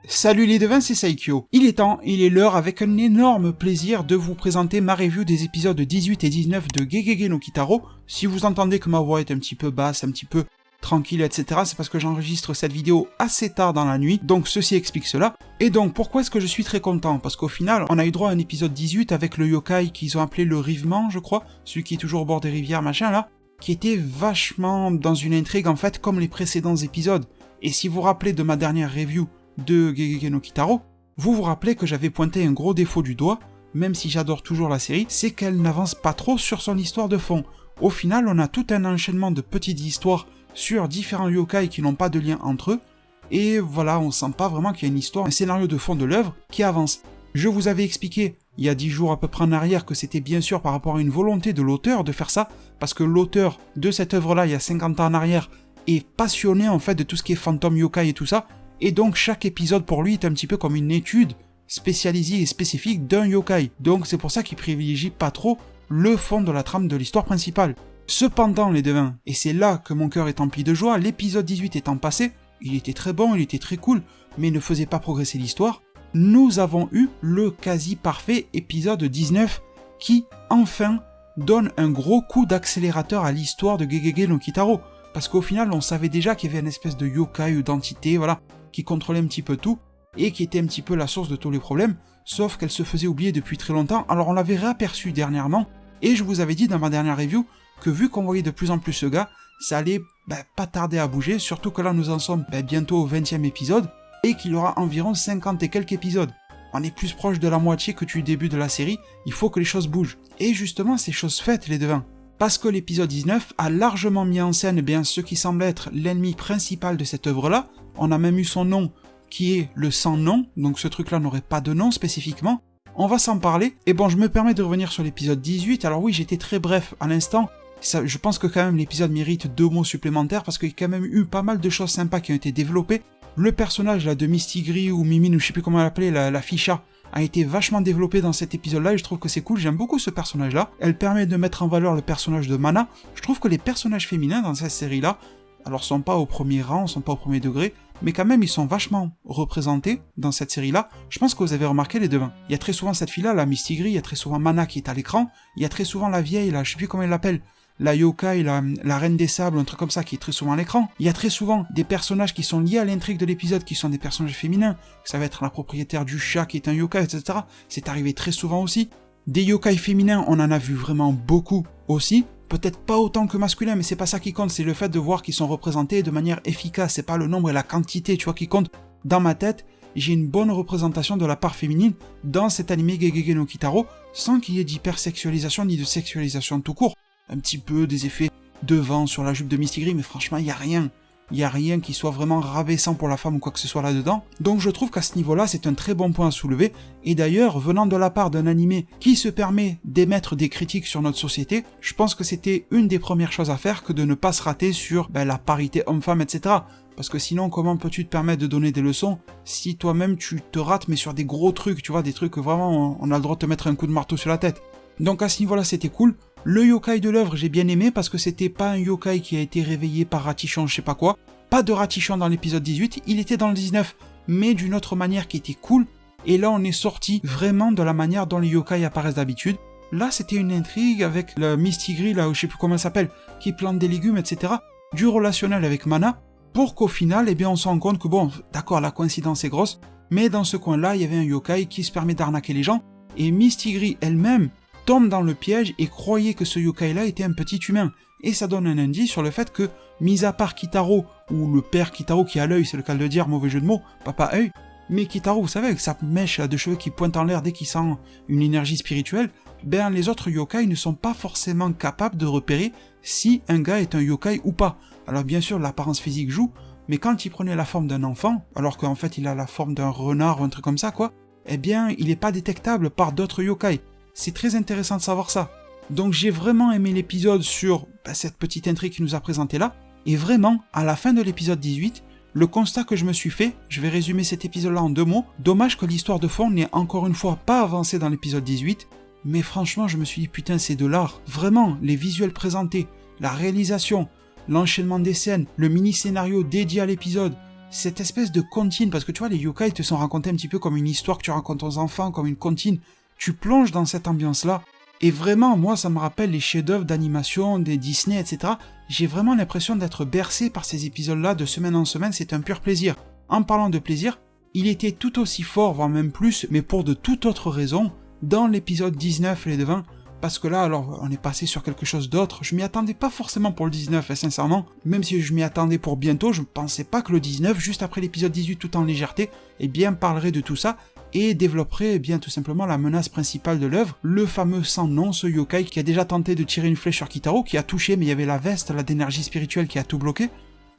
Salut les devins, c'est Saikyo. Il est temps, il est l'heure, avec un énorme plaisir de vous présenter ma review des épisodes 18 et 19 de Gegege no Kitaro. Si vous entendez que ma voix est un petit peu basse, un petit peu tranquille, etc., c'est parce que j'enregistre cette vidéo assez tard dans la nuit, donc ceci explique cela. Et donc, pourquoi est-ce que je suis très content? Parce qu'au final, on a eu droit à un épisode 18 avec le yokai qu'ils ont appelé le Rivement, je crois, celui qui est toujours au bord des rivières, machin là, qui était vachement dans une intrigue en fait, comme les précédents épisodes. Et si vous vous rappelez de ma dernière review de Gegege no Kitaro, vous vous rappelez que j'avais pointé un gros défaut du doigt, même si j'adore toujours la série, c'est qu'elle n'avance pas trop sur son histoire de fond. Au final, on a tout un enchaînement de petites histoires sur différents yokai qui n'ont pas de lien entre eux, et voilà, on sent pas vraiment qu'il y a une histoire, un scénario de fond de l'œuvre qui avance. Je vous avais expliqué, il y a 10 jours à peu près en arrière, que c'était bien sûr par rapport à une volonté de l'auteur de faire ça, parce que l'auteur de cette œuvre-là, il y a 50 ans en arrière, est passionné en fait de tout ce qui est fantôme yokai et tout ça, et donc chaque épisode pour lui est un petit peu comme une étude spécialisée et spécifique d'un yokai. Donc c'est pour ça qu'il privilégie pas trop le fond de la trame de l'histoire principale. Cependant les devins, et c'est là que mon cœur est empli de joie, l'épisode 18 étant passé, il était très bon, il était très cool, mais ne faisait pas progresser l'histoire, nous avons eu le quasi parfait épisode 19 qui, enfin, donne un gros coup d'accélérateur à l'histoire de Gegege no Kitaro. Parce qu'au final, on savait déjà qu'il y avait une espèce de yokai ou d'entité, voilà, qui contrôlait un petit peu tout, et qui était un petit peu la source de tous les problèmes, sauf qu'elle se faisait oublier depuis très longtemps. Alors on l'avait réaperçu dernièrement, et je vous avais dit dans ma dernière review que vu qu'on voyait de plus en plus ce gars, ça allait pas tarder à bouger, surtout que là nous en sommes bientôt au 20e épisode, et qu'il y aura environ 50 et quelques épisodes. On est plus proche de la moitié que du début de la série, il faut que les choses bougent. Et justement, c'est chose faite les devins. Parce que l'épisode 19 a largement mis en scène ce qui semble être l'ennemi principal de cette œuvre-là. On a même eu son nom, qui est le sans nom, donc ce truc-là n'aurait pas de nom spécifiquement. On va s'en parler, et bon, je me permets de revenir sur l'épisode 18, alors oui, j'étais très bref à l'instant, je pense que quand même l'épisode mérite 2 mots supplémentaires, parce qu'il y a quand même eu pas mal de choses sympas qui ont été développées. Le personnage là de Mistigri ou Mimine, ou je sais plus comment l'appeler, la Ficha, a été vachement développée dans cet épisode-là, et je trouve que c'est cool, j'aime beaucoup ce personnage-là. Elle permet de mettre en valeur le personnage de Mana. Je trouve que les personnages féminins dans cette série-là, alors sont pas au premier rang, sont pas au premier degré, mais quand même ils sont vachement représentés dans cette série-là. Je pense que vous avez remarqué les devins. Il y a très souvent cette fille-là, la Mistigri, il y a très souvent Mana qui est à l'écran, il y a très souvent la vieille, là, je sais plus comment elle l'appelle, la yokai, la reine des sables, un truc comme ça qui est très souvent à l'écran. Il y a très souvent des personnages qui sont liés à l'intrigue de l'épisode, qui sont des personnages féminins. Ça va être la propriétaire du chat qui est un yokai, etc. C'est arrivé très souvent aussi. Des yokai féminins, on en a vu vraiment beaucoup aussi. Peut-être pas autant que masculins, mais c'est pas ça qui compte, c'est le fait de voir qu'ils sont représentés de manière efficace. C'est pas le nombre et la quantité, tu vois, qui compte. Dans ma tête, j'ai une bonne représentation de la part féminine dans cet animé Gegege no Kitaro, sans qu'il y ait d'hypersexualisation ni de sexualisation tout court. Un petit peu des effets de vent sur la jupe de Mistigri, mais franchement, il n'y a rien. Il n'y a rien qui soit vraiment rabaissant pour la femme ou quoi que ce soit là-dedans. Donc je trouve qu'à ce niveau-là, c'est un très bon point à soulever. Et d'ailleurs, venant de la part d'un animé qui se permet d'émettre des critiques sur notre société, je pense que c'était une des premières choses à faire que de ne pas se rater sur la parité homme-femme, etc. Parce que sinon, comment peux-tu te permettre de donner des leçons si toi-même tu te rates, mais sur des gros trucs, tu vois, des trucs que vraiment on a le droit de te mettre un coup de marteau sur la tête. Donc à ce niveau-là, c'était cool. Le yokai de l'œuvre, j'ai bien aimé parce que c'était pas un yokai qui a été réveillé par Ratichon, je sais pas quoi. Pas de Ratichon dans l'épisode 18, il était dans le 19, mais d'une autre manière qui était cool. Et là, on est sorti vraiment de la manière dont les yokai apparaissent d'habitude. Là, c'était une intrigue avec le Mistigri, là, je sais plus comment elle s'appelle, qui plante des légumes, etc. Du relationnel avec Mana, pour qu'au final, on se rend compte que bon, d'accord, la coïncidence est grosse, mais dans ce coin-là, il y avait un yokai qui se permet d'arnaquer les gens, et Mistigri elle-même tombe dans le piège et croyait que ce yokai-là était un petit humain. Et ça donne un indice sur le fait que, mis à part Kitaro, ou le père Kitaro qui a l'œil, c'est le cas de le dire, mauvais jeu de mots, papa œil, mais Kitaro, vous savez, avec sa mèche de cheveux qui pointe en l'air dès qu'il sent une énergie spirituelle, les autres yokai ne sont pas forcément capables de repérer si un gars est un yokai ou pas. Alors bien sûr, l'apparence physique joue, mais quand il prenait la forme d'un enfant, alors qu'en fait il a la forme d'un renard ou un truc comme ça, quoi, il n'est pas détectable par d'autres yokai. C'est très intéressant de savoir ça. Donc j'ai vraiment aimé l'épisode sur cette petite intrigue qui nous a présenté là, et vraiment, à la fin de l'épisode 18, le constat que je me suis fait, je vais résumer cet épisode-là en 2 mots, dommage que l'histoire de fond n'ait encore une fois pas avancé dans l'épisode 18, mais franchement je me suis dit putain c'est de l'art, vraiment, les visuels présentés, la réalisation, l'enchaînement des scènes, le mini-scénario dédié à l'épisode, cette espèce de comptine, parce que tu vois, les yokai te sont racontés un petit peu comme une histoire que tu racontes aux enfants, comme une comptine. Tu plonges dans cette ambiance-là, et vraiment, moi, ça me rappelle les chefs-d'œuvre d'animation, des Disney, etc. J'ai vraiment l'impression d'être bercé par ces épisodes-là de semaine en semaine, c'est un pur plaisir. En parlant de plaisir, il était tout aussi fort, voire même plus, mais pour de toute autre raison, dans l'épisode 19, les devins, parce que là, alors, on est passé sur quelque chose d'autre. Je m'y attendais pas forcément pour le 19, sincèrement. Même si je m'y attendais pour bientôt, je pensais pas que le 19, juste après l'épisode 18 tout en légèreté, eh bien, parlerait de tout ça, et développerait, eh bien, tout simplement la menace principale de l'œuvre, le fameux sans nom, ce yokai qui a déjà tenté de tirer une flèche sur Kitaro, qui a touché, mais il y avait la veste, là, d'énergie spirituelle qui a tout bloqué.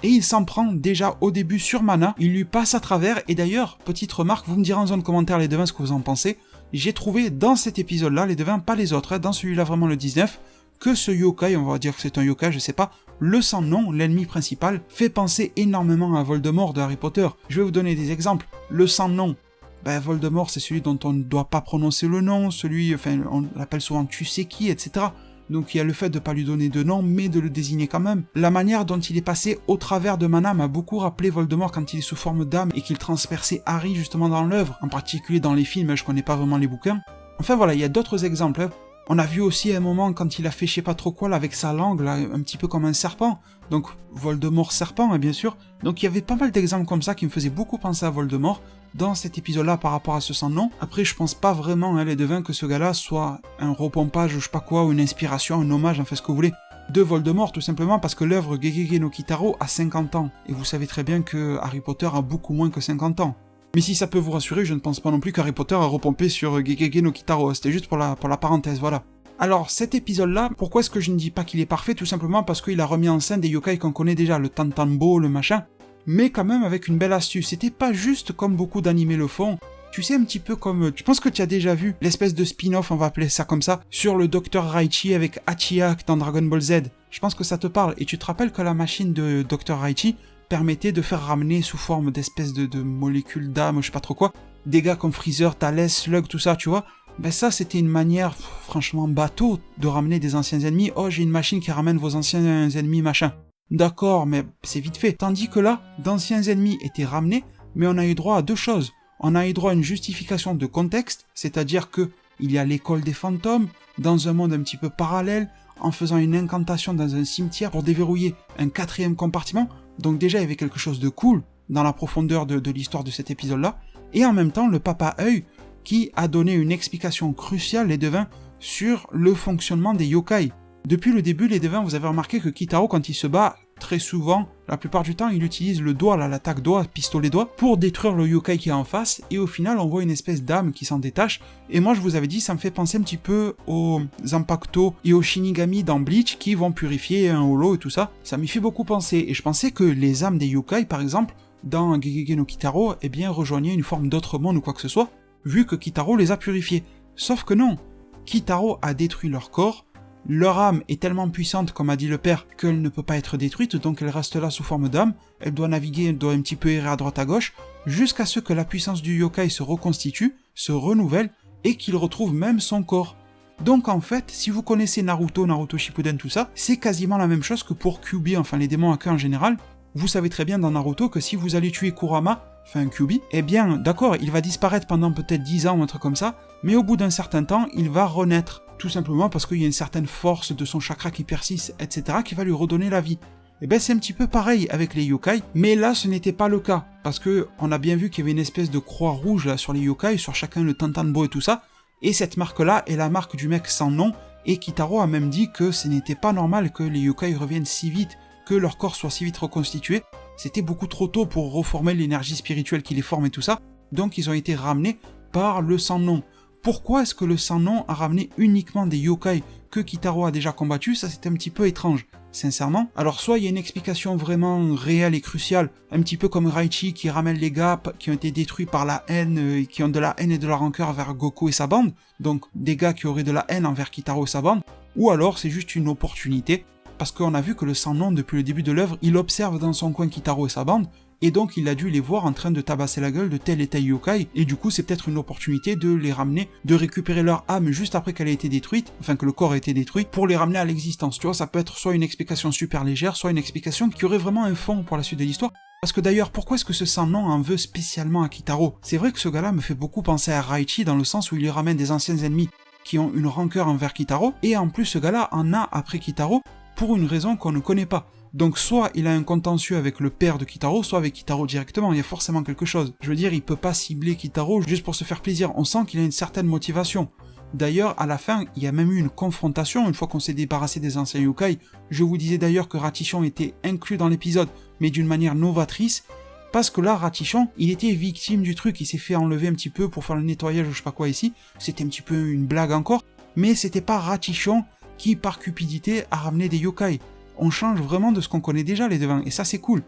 Et il s'en prend déjà au début sur Mana, il lui passe à travers, et d'ailleurs, petite remarque, vous me direz en zone commentaire les devins ce que vous en pensez, j'ai trouvé dans cet épisode-là, les devins, pas les autres, dans celui-là vraiment le 19, que ce yokai, on va dire que c'est un yokai, je sais pas, le sans nom, l'ennemi principal, fait penser énormément à Voldemort de Harry Potter. Je vais vous donner des exemples. Le sans nom, Voldemort c'est celui dont on ne doit pas prononcer le nom, celui, enfin on l'appelle souvent tu sais qui, etc. Donc il y a le fait de ne pas lui donner de nom, mais de le désigner quand même. La manière dont il est passé au travers de Mana m'a beaucoup rappelé Voldemort quand il est sous forme d'âme et qu'il transperçait Harry justement dans l'œuvre, en particulier dans les films, je connais pas vraiment les bouquins. Enfin voilà, il y a d'autres exemples. On a vu aussi à un moment quand il a fait je sais pas trop quoi là, avec sa langue, là, un petit peu comme un serpent. Donc Voldemort serpent, bien sûr. Donc il y avait pas mal d'exemples comme ça qui me faisaient beaucoup penser à Voldemort dans cet épisode-là par rapport à ce sans nom. Après, je pense pas vraiment, les devins, que ce gars-là soit un repompage ou je sais pas quoi, ou une inspiration, un hommage, enfin ce que vous voulez, de Voldemort, tout simplement parce que l'œuvre Gegege no Kitaro a 50 ans. Et vous savez très bien que Harry Potter a beaucoup moins que 50 ans. Mais si ça peut vous rassurer, je ne pense pas non plus qu'Harry Potter a repompé sur Gegege no Kitaro, c'était juste pour la parenthèse, voilà. Alors, cet épisode-là, pourquoi est-ce que je ne dis pas qu'il est parfait? Tout simplement parce qu'il a remis en scène des yokai qu'on connaît déjà, le Tantanbo, le machin, mais quand même avec une belle astuce. C'était pas juste comme beaucoup d'animés le font. Tu sais, un petit peu comme... Je pense que tu as déjà vu l'espèce de spin-off, on va appeler ça comme ça, sur le Dr Raichi avec Hachiya dans Dragon Ball Z. Je pense que ça te parle. Et tu te rappelles que la machine de Dr Raichi permettait de faire ramener sous forme d'espèces de molécules d'âme, je sais pas trop quoi, des gars comme Freezer, Thales, Slug, tout ça, tu vois. Ça, c'était une manière, franchement, bateau de ramener des anciens ennemis. Oh, j'ai une machine qui ramène vos anciens ennemis, machin. D'accord, mais c'est vite fait. Tandis que là, d'anciens ennemis étaient ramenés, mais on a eu droit à deux choses. On a eu droit à une justification de contexte, c'est-à-dire que il y a l'école des fantômes, dans un monde un petit peu parallèle, en faisant une incantation dans un cimetière pour déverrouiller un 4e compartiment. Donc déjà, il y avait quelque chose de cool dans la profondeur de l'histoire de cet épisode-là. Et en même temps, le Papa Œil, qui a donné une explication cruciale, les devins, sur le fonctionnement des yokai. Depuis le début, les devins, vous avez remarqué que Kitaro, quand il se bat, très souvent, la plupart du temps, il utilise le doigt, l'attaque doigt, pistolet doigt, pour détruire le yokai qui est en face, et au final, on voit une espèce d'âme qui s'en détache, et moi, je vous avais dit, ça me fait penser un petit peu aux Zanpakuto et aux Shinigami dans Bleach, qui vont purifier un holo et tout ça. Ça m'y fait beaucoup penser, et je pensais que les âmes des yokai, par exemple, dans Gegege no Kitaro, eh bien, rejoignaient une forme d'autre monde ou quoi que ce soit, vu que Kitaro les a purifiés. Sauf que non, Kitaro a détruit leur corps, leur âme est tellement puissante, comme a dit le père, qu'elle ne peut pas être détruite, donc elle reste là sous forme d'âme, elle doit naviguer, elle doit un petit peu errer à droite à gauche, jusqu'à ce que la puissance du yokai se reconstitue, se renouvelle, et qu'il retrouve même son corps. Donc en fait, si vous connaissez Naruto Shippuden, tout ça, c'est quasiment la même chose que pour Kyuubi, enfin les démons à queue en général. Vous savez très bien dans Naruto que si vous allez tuer Kurama, enfin Kyuubi, eh bien d'accord, il va disparaître pendant peut-être 10 ans ou un truc comme ça, mais au bout d'un certain temps, il va renaître. Tout simplement parce qu'il y a une certaine force de son chakra qui persiste, etc., qui va lui redonner la vie. Et ben c'est un petit peu pareil avec les yokai, mais là ce n'était pas le cas, parce que on a bien vu qu'il y avait une espèce de croix rouge là sur les yokai, sur chacun le Tantanbo et tout ça, et cette marque-là est la marque du mec sans nom, et Kitaro a même dit que ce n'était pas normal que les yokai reviennent si vite, que leur corps soit si vite reconstitué, c'était beaucoup trop tôt pour reformer l'énergie spirituelle qui les forme et tout ça, donc ils ont été ramenés par le sans nom. Pourquoi est-ce que le sans nom a ramené uniquement des yokai que Kitaro a déjà combattu? Ça c'est un petit peu étrange, sincèrement. Alors soit il y a une explication vraiment réelle et cruciale, un petit peu comme Raichi qui ramène les gars qui ont été détruits par la haine, qui ont de la haine et de la rancœur vers Goku et sa bande, donc des gars qui auraient de la haine envers Kitaro et sa bande, ou alors c'est juste une opportunité, parce qu'on a vu que le sans nom depuis le début de l'œuvre, il observe dans son coin Kitaro et sa bande, et donc il a dû les voir en train de tabasser la gueule de tel et tel yokai, et du coup c'est peut-être une opportunité de les ramener, de récupérer leur âme juste après qu'elle ait été détruite, enfin que le corps ait été détruit, pour les ramener à l'existence. Tu vois, ça peut être soit une explication super légère, soit une explication qui aurait vraiment un fond pour la suite de l'histoire. Parce que d'ailleurs, pourquoi est-ce que ce Sannon en veut spécialement à Kitaro? C'est vrai que ce gars-là me fait beaucoup penser à Raichi dans le sens où il lui ramène des anciens ennemis qui ont une rancœur envers Kitaro, et en plus ce gars-là en a après Kitaro pour une raison qu'on ne connaît pas. Donc soit il a un contentieux avec le père de Kitaro, soit avec Kitaro directement, il y a forcément quelque chose. Je veux dire, il peut pas cibler Kitaro juste pour se faire plaisir, on sent qu'il a une certaine motivation. D'ailleurs, à la fin, il y a même eu une confrontation, une fois qu'on s'est débarrassé des anciens yokai. Je vous disais d'ailleurs que Ratichon était inclus dans l'épisode, mais d'une manière novatrice, parce que là, Ratichon, il était victime du truc, il s'est fait enlever un petit peu pour faire le nettoyage ou je sais pas quoi ici, c'était un petit peu une blague encore, mais c'était pas Ratichon qui, par cupidité, a ramené des yokai. On change vraiment de ce qu'on connaît déjà les devins, et ça c'est cool.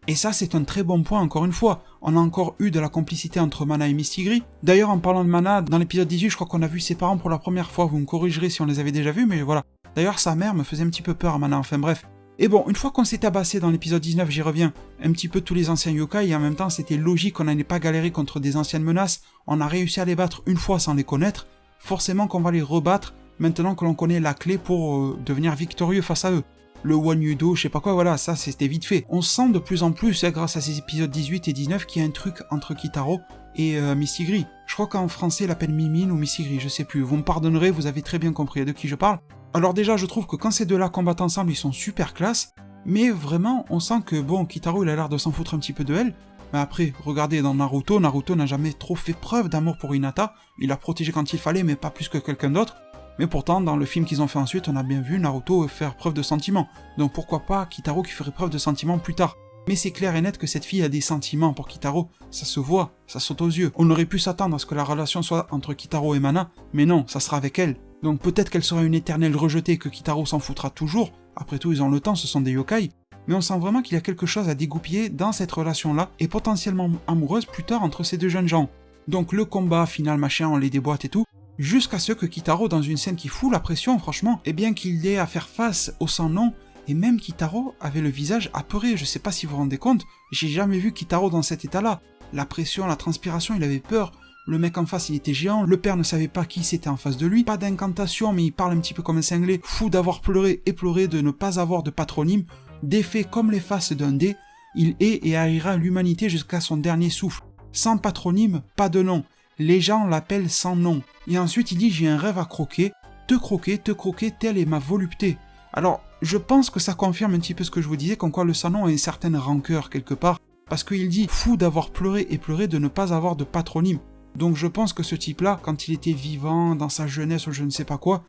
Et ça c'est un très bon point encore une fois, on a encore eu de la complicité entre Mana et Mistigri. D'ailleurs en parlant de Mana, dans l'épisode 18 je crois qu'on a vu ses parents pour la première fois, vous me corrigerez si on les avait déjà vus, mais voilà. D'ailleurs sa mère me faisait un petit peu peur à Mana, enfin bref. Et bon, une fois qu'on s'est tabassé dans l'épisode 19, j'y reviens, un petit peu tous les anciens yokai, et en même temps c'était logique qu'on n'allait pas galérer contre des anciennes menaces, on a réussi à les battre une fois sans les connaître, forcément qu'on va les rebattre maintenant que l'on connaît la clé pour devenir victorieux face à eux. Le One Yudo, je sais pas quoi, voilà, ça c'était vite fait. On sent de plus en plus, grâce à ces épisodes 18 et 19, qu'il y a un truc entre Kitaro et Mistigri. Je crois qu'en français il l'appelle Mimine ou Mistigri, je sais plus, vous me pardonnerez, vous avez très bien compris de qui je parle. Alors déjà, je trouve que quand ces deux-là combattent ensemble, ils sont super classe, mais vraiment, on sent que, bon, Kitaro, il a l'air de s'en foutre un petit peu de elle, mais après, regardez, dans Naruto n'a jamais trop fait preuve d'amour pour Hinata, il l'a protégé quand il fallait, mais pas plus que quelqu'un d'autre, mais pourtant, dans le film qu'ils ont fait ensuite, on a bien vu Naruto faire preuve de sentiments, donc pourquoi pas Kitaro qui ferait preuve de sentiments plus tard. Mais c'est clair et net que cette fille a des sentiments pour Kitaro, ça se voit, ça saute aux yeux. On aurait pu s'attendre à ce que la relation soit entre Kitaro et Mana, mais non, ça sera avec elle. Donc peut-être qu'elle sera une éternelle rejetée, que Kitaro s'en foutra toujours, après tout ils ont le temps, ce sont des yokai, mais on sent vraiment qu'il y a quelque chose à dégoupiller dans cette relation-là, et potentiellement amoureuse plus tard entre ces deux jeunes gens. Donc le combat final machin, on les déboîte et tout, jusqu'à ce que Kitaro, dans une scène qui fout la pression franchement, eh bien qu'il ait à faire face au sans-nom, et même Kitaro avait le visage apeuré, je sais pas si vous vous rendez compte, j'ai jamais vu Kitaro dans cet état-là. La pression, la transpiration, il avait peur, le mec en face il était géant, le père ne savait pas qui c'était en face de lui, pas d'incantation mais il parle un petit peu comme un cinglé, fou d'avoir pleuré et pleuré de ne pas avoir de patronyme, défait comme les faces d'un dé, il est et haïra l'humanité jusqu'à son dernier souffle. Sans patronyme, pas de nom, les gens l'appellent sans nom. Et ensuite il dit j'ai un rêve à croquer, telle est ma volupté. Alors, je pense que ça confirme un petit peu ce que je vous disais, comme quoi le Sannon a une certaine rancœur quelque part, parce qu'il dit fou d'avoir pleuré et pleuré de ne pas avoir de patronyme. Donc je pense que ce type-là, quand il était vivant, dans sa jeunesse ou je ne sais pas quoi,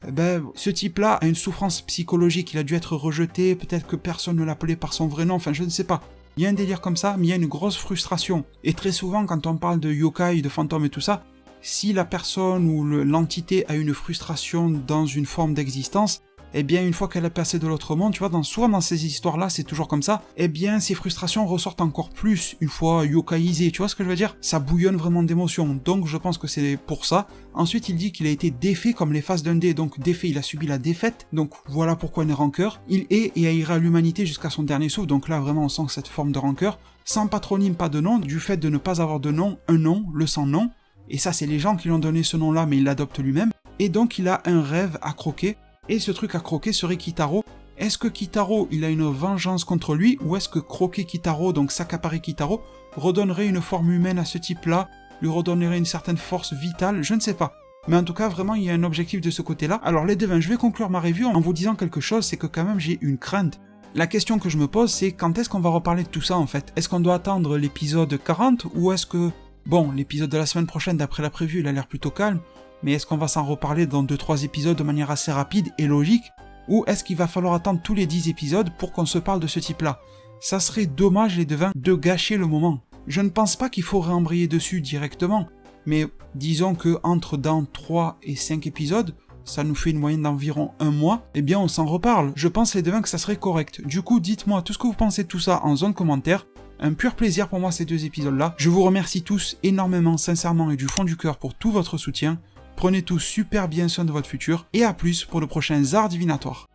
ce type-là a une souffrance psychologique, il a dû être rejeté, peut-être que personne ne l'appelait par son vrai nom, enfin je ne sais pas. Il y a un délire comme ça, mais il y a une grosse frustration. Et très souvent, quand on parle de yokai, de fantômes et tout ça, si la personne ou l'entité a une frustration dans une forme d'existence, eh bien une fois qu'elle est passée de l'autre monde, tu vois, souvent dans ces histoires-là, c'est toujours comme ça, eh bien ces frustrations ressortent encore plus une fois yokaisées, tu vois ce que je veux dire? Ça bouillonne vraiment d'émotions, donc je pense que c'est pour ça. Ensuite il dit qu'il a été défait comme les faces d'un dé, donc défait, il a subi la défaite, donc voilà pourquoi une rancœur. Il est et haïra l'humanité jusqu'à son dernier souffle, donc là vraiment on sent cette forme de rancœur. Sans patronyme, pas de nom, du fait de ne pas avoir de nom, un nom, le sans nom, et ça c'est les gens qui lui ont donné ce nom-là, mais il l'adopte lui-même, et donc il a un rêve à croquer. Et ce truc à croquer serait Kitaro. Est-ce que Kitaro, il a une vengeance contre lui, ou est-ce que croquer Kitaro, donc s'accaparer Kitaro, redonnerait une forme humaine à ce type-là, lui redonnerait une certaine force vitale, je ne sais pas. Mais en tout cas, vraiment, il y a un objectif de ce côté-là. Alors les devins, je vais conclure ma review en vous disant quelque chose, c'est que quand même j'ai une crainte. La question que je me pose, c'est quand est-ce qu'on va reparler de tout ça en fait? Est-ce qu'on doit attendre l'épisode 40, ou est-ce que... Bon, l'épisode de la semaine prochaine, d'après la prévue, il a l'air plutôt calme, mais est-ce qu'on va s'en reparler dans 2-3 épisodes de manière assez rapide et logique? Ou est-ce qu'il va falloir attendre tous les 10 épisodes pour qu'on se parle de ce type-là? Ça serait dommage, les devins, de gâcher le moment. Je ne pense pas qu'il faut réembrayer dessus directement, mais disons que entre dans 3 et 5 épisodes, ça nous fait une moyenne d'environ 1 mois, eh bien on s'en reparle. Je pense, les devins, que ça serait correct. Du coup, dites-moi tout ce que vous pensez de tout ça en zone commentaire. Un pur plaisir pour moi ces 2 épisodes-là. Je vous remercie tous énormément, sincèrement et du fond du cœur pour tout votre soutien. Prenez tous super bien soin de votre futur, et à plus pour le prochain Zard Divinatoire.